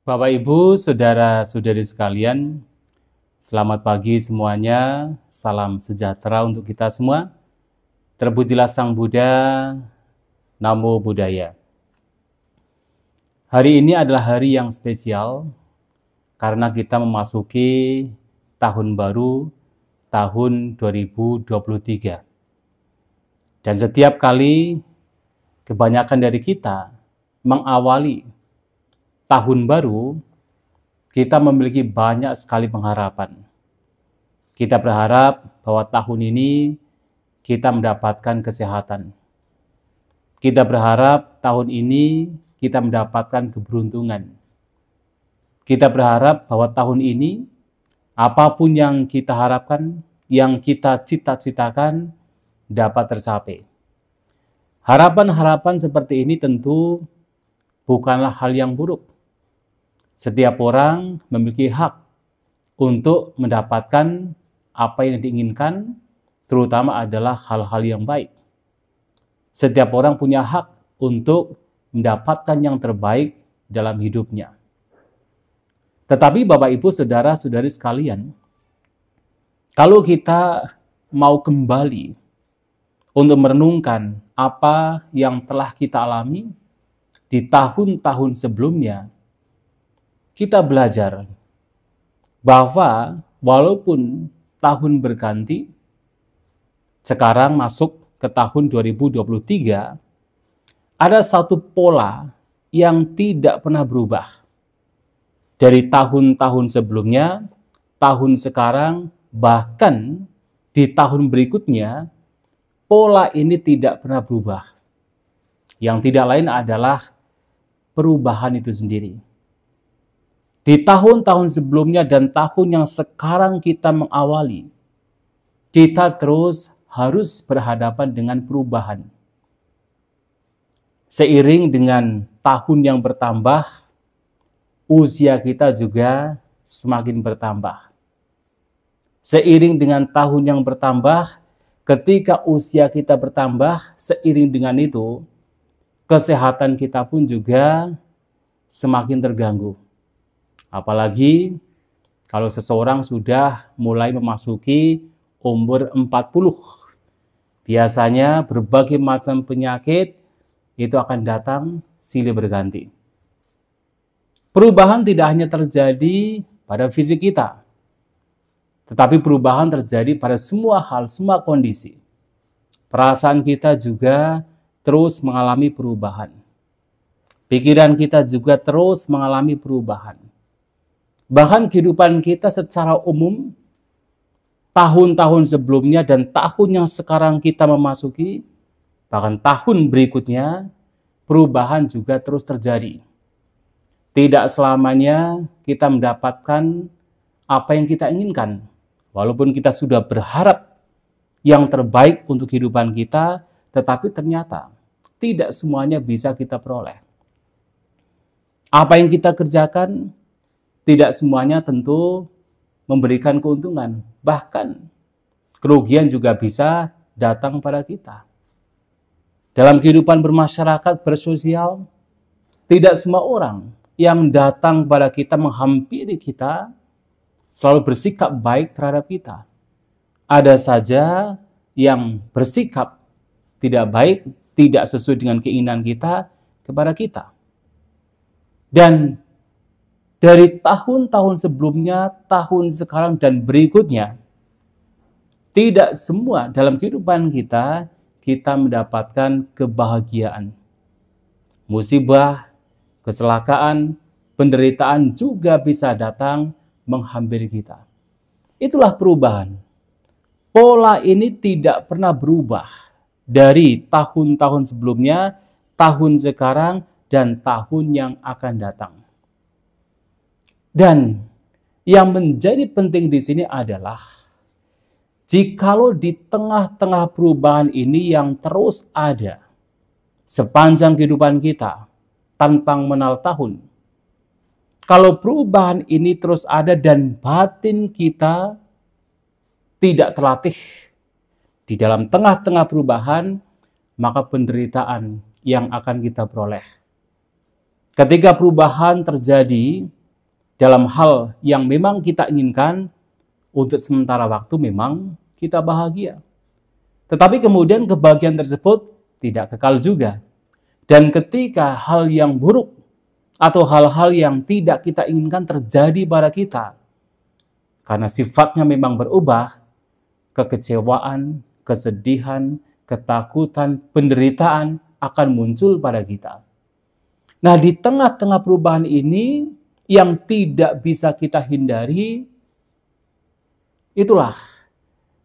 Bapak, Ibu, saudara-saudari sekalian, selamat pagi semuanya. Salam sejahtera untuk kita semua. Terpujilah Sang Buddha, Namo Buddhaya. Hari ini adalah hari yang spesial karena kita memasuki tahun baru, tahun 2023. Dan setiap kali kebanyakan dari kita mengawali tahun baru, kita memiliki banyak sekali pengharapan. Kita berharap bahwa tahun ini kita mendapatkan kesehatan. Kita berharap tahun ini kita mendapatkan keberuntungan. Kita berharap bahwa tahun ini apapun yang kita harapkan, yang kita cita-citakan dapat tercapai. Harapan-harapan seperti ini tentu bukanlah hal yang buruk. Setiap orang memiliki hak untuk mendapatkan apa yang diinginkan, terutama adalah hal-hal yang baik. Setiap orang punya hak untuk mendapatkan yang terbaik dalam hidupnya. Tetapi Bapak, Ibu, saudara-saudari sekalian, kalau kita mau kembali untuk merenungkan apa yang telah kita alami di tahun-tahun sebelumnya, kita belajar bahwa walaupun tahun berganti, sekarang masuk ke tahun 2023, ada satu pola yang tidak pernah berubah. Dari tahun-tahun sebelumnya, tahun sekarang, bahkan di tahun berikutnya, pola ini tidak pernah berubah. Yang tidak lain adalah perubahan itu sendiri. Di tahun-tahun sebelumnya dan tahun yang sekarang kita mengawali, kita terus harus berhadapan dengan perubahan. Seiring dengan tahun yang bertambah, usia kita juga semakin bertambah. Seiring dengan tahun yang bertambah, ketika usia kita bertambah, seiring dengan itu, kesehatan kita pun juga semakin terganggu. Apalagi kalau seseorang sudah mulai memasuki umur 40. Biasanya berbagai macam penyakit itu akan datang silih berganti. Perubahan tidak hanya terjadi pada fisik kita, tetapi perubahan terjadi pada semua hal, semua kondisi. Perasaan kita juga terus mengalami perubahan. Pikiran kita juga terus mengalami perubahan. Bahkan kehidupan kita secara umum, tahun-tahun sebelumnya dan tahun yang sekarang kita memasuki, bahkan tahun berikutnya, perubahan juga terus terjadi. Tidak selamanya kita mendapatkan apa yang kita inginkan. Walaupun kita sudah berharap yang terbaik untuk kehidupan kita, tetapi ternyata tidak semuanya bisa kita peroleh. Apa yang kita kerjakan, tidak semuanya tentu memberikan keuntungan. Bahkan kerugian juga bisa datang pada kita. Dalam kehidupan bermasyarakat, bersosial, tidak semua orang yang datang pada kita, menghampiri kita, selalu bersikap baik terhadap kita. Ada saja yang bersikap tidak baik, tidak sesuai dengan keinginan kita kepada kita. Dan dari tahun-tahun sebelumnya, tahun sekarang, dan berikutnya, tidak semua dalam kehidupan kita, kita mendapatkan kebahagiaan. Musibah, kecelakaan, penderitaan juga bisa datang menghampiri kita. Itulah perubahan. Pola ini tidak pernah berubah dari tahun-tahun sebelumnya, tahun sekarang, dan tahun yang akan datang. Dan yang menjadi penting di sini adalah jikalau di tengah-tengah perubahan ini yang terus ada sepanjang kehidupan kita tanpa mengenal tahun, kalau perubahan ini terus ada dan batin kita tidak terlatih di dalam tengah-tengah perubahan, maka penderitaan yang akan kita peroleh. Ketika perubahan terjadi dalam hal yang memang kita inginkan, untuk sementara waktu memang kita bahagia. Tetapi kemudian kebahagiaan tersebut tidak kekal juga. Dan ketika hal yang buruk atau hal-hal yang tidak kita inginkan terjadi pada kita, karena sifatnya memang berubah, kekecewaan, kesedihan, ketakutan, penderitaan akan muncul pada kita. Nah, di tengah-tengah perubahan ini yang tidak bisa kita hindari, itulah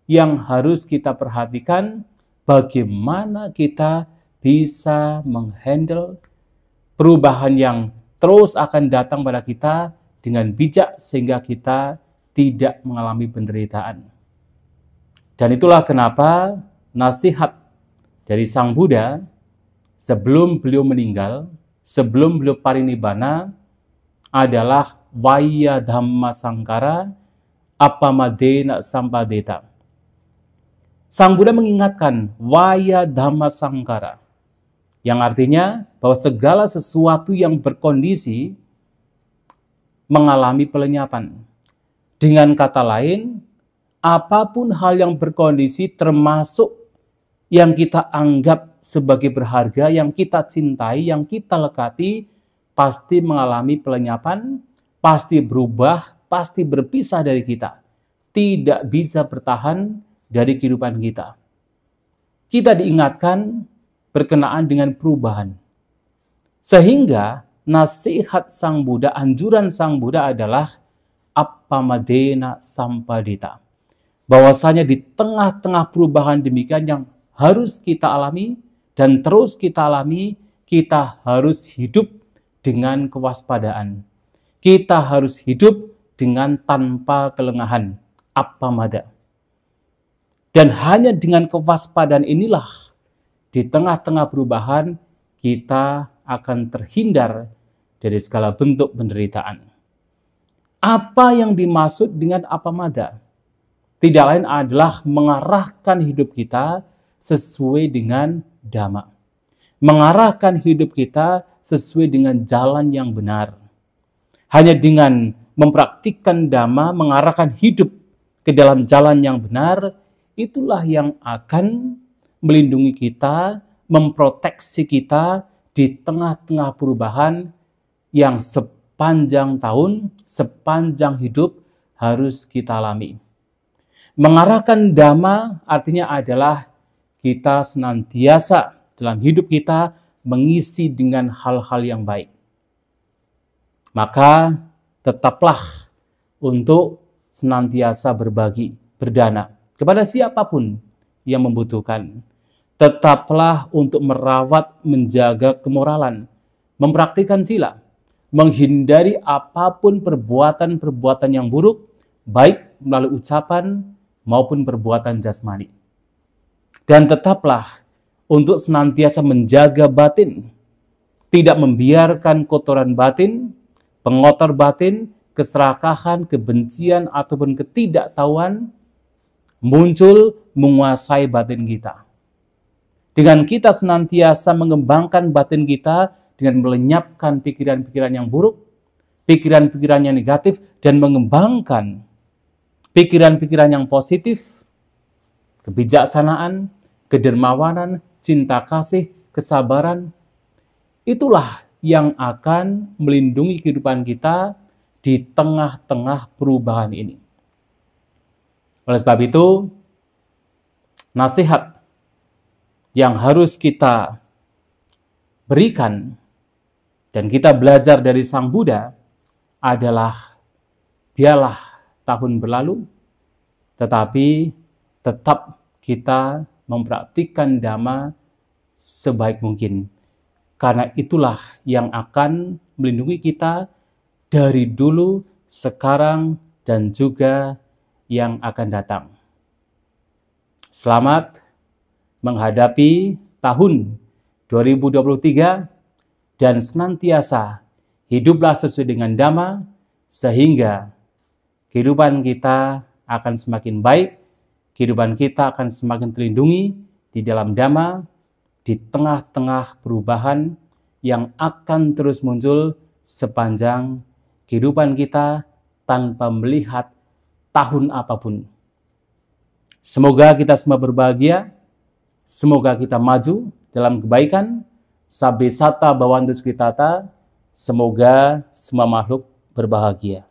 yang harus kita perhatikan, bagaimana kita bisa menghandle perubahan yang terus akan datang pada kita dengan bijak sehingga kita tidak mengalami penderitaan. Dan itulah kenapa nasihat dari Sang Buddha sebelum beliau meninggal, sebelum beliau parinibbana adalah Vaya Dhamma Sangkara Apamadena Sampadeta. Sang Buddha mengingatkan Vaya Dhamma Sangkara, yang artinya bahwa segala sesuatu yang berkondisi mengalami pelenyapan. Dengan kata lain, apapun hal yang berkondisi termasuk yang kita anggap sebagai berharga, yang kita cintai, yang kita lekati, pasti mengalami pelenyapan, pasti berubah, pasti berpisah dari kita. Tidak bisa bertahan dari kehidupan kita. Kita diingatkan berkenaan dengan perubahan. Sehingga nasihat Sang Buddha, anjuran Sang Buddha adalah Appamadena Sampadita. Bahwasanya di tengah-tengah perubahan demikian yang harus kita alami dan terus kita alami, kita harus hidup dengan kewaspadaan. Kita harus hidup dengan tanpa kelengahan. Appamada. Dan hanya dengan kewaspadaan inilah di tengah-tengah perubahan kita akan terhindar dari segala bentuk penderitaan. Apa yang dimaksud dengan appamada? Tidak lain adalah mengarahkan hidup kita sesuai dengan Dhamma. Mengarahkan hidup kita sesuai dengan jalan yang benar. Hanya dengan mempraktikkan Dhamma, mengarahkan hidup ke dalam jalan yang benar, itulah yang akan melindungi kita, memproteksi kita di tengah-tengah perubahan yang sepanjang tahun, sepanjang hidup harus kita alami. Mengarahkan Dhamma artinya adalah kita senantiasa dalam hidup kita mengisi dengan hal-hal yang baik. Maka tetaplah untuk senantiasa berbagi, berdana kepada siapapun yang membutuhkan. Tetaplah untuk merawat, menjaga kemoralan, mempraktikkan sila, menghindari apapun perbuatan-perbuatan yang buruk, baik melalui ucapan maupun perbuatan jasmani. Dan tetaplah untuk senantiasa menjaga batin, tidak membiarkan kotoran batin, pengotor batin, keserakahan, kebencian, ataupun ketidaktahuan muncul menguasai batin kita. Dengan kita senantiasa mengembangkan batin kita dengan melenyapkan pikiran-pikiran yang buruk, pikiran-pikiran yang negatif, dan mengembangkan pikiran-pikiran yang positif, kebijaksanaan, kedermawanan, cinta kasih, kesabaran, itulah yang akan melindungi kehidupan kita di tengah-tengah perubahan ini. Oleh sebab itu, nasihat yang harus kita berikan dan kita belajar dari Sang Buddha adalah biarlah tahun berlalu, tetapi tetap kita mempraktikkan Dhamma sebaik mungkin. Karena itulah yang akan melindungi kita dari dulu, sekarang, dan juga yang akan datang. Selamat menghadapi tahun 2023 dan senantiasa hiduplah sesuai dengan Dhamma sehingga kehidupan kita akan semakin baik, kehidupan kita akan semakin terlindungi di dalam Dhamma, di tengah-tengah perubahan yang akan terus muncul sepanjang kehidupan kita tanpa melihat tahun apapun. Semoga kita semua berbahagia, semoga kita maju dalam kebaikan, Sabbe Satta Bhavantu Sukhitata, semoga semua makhluk berbahagia.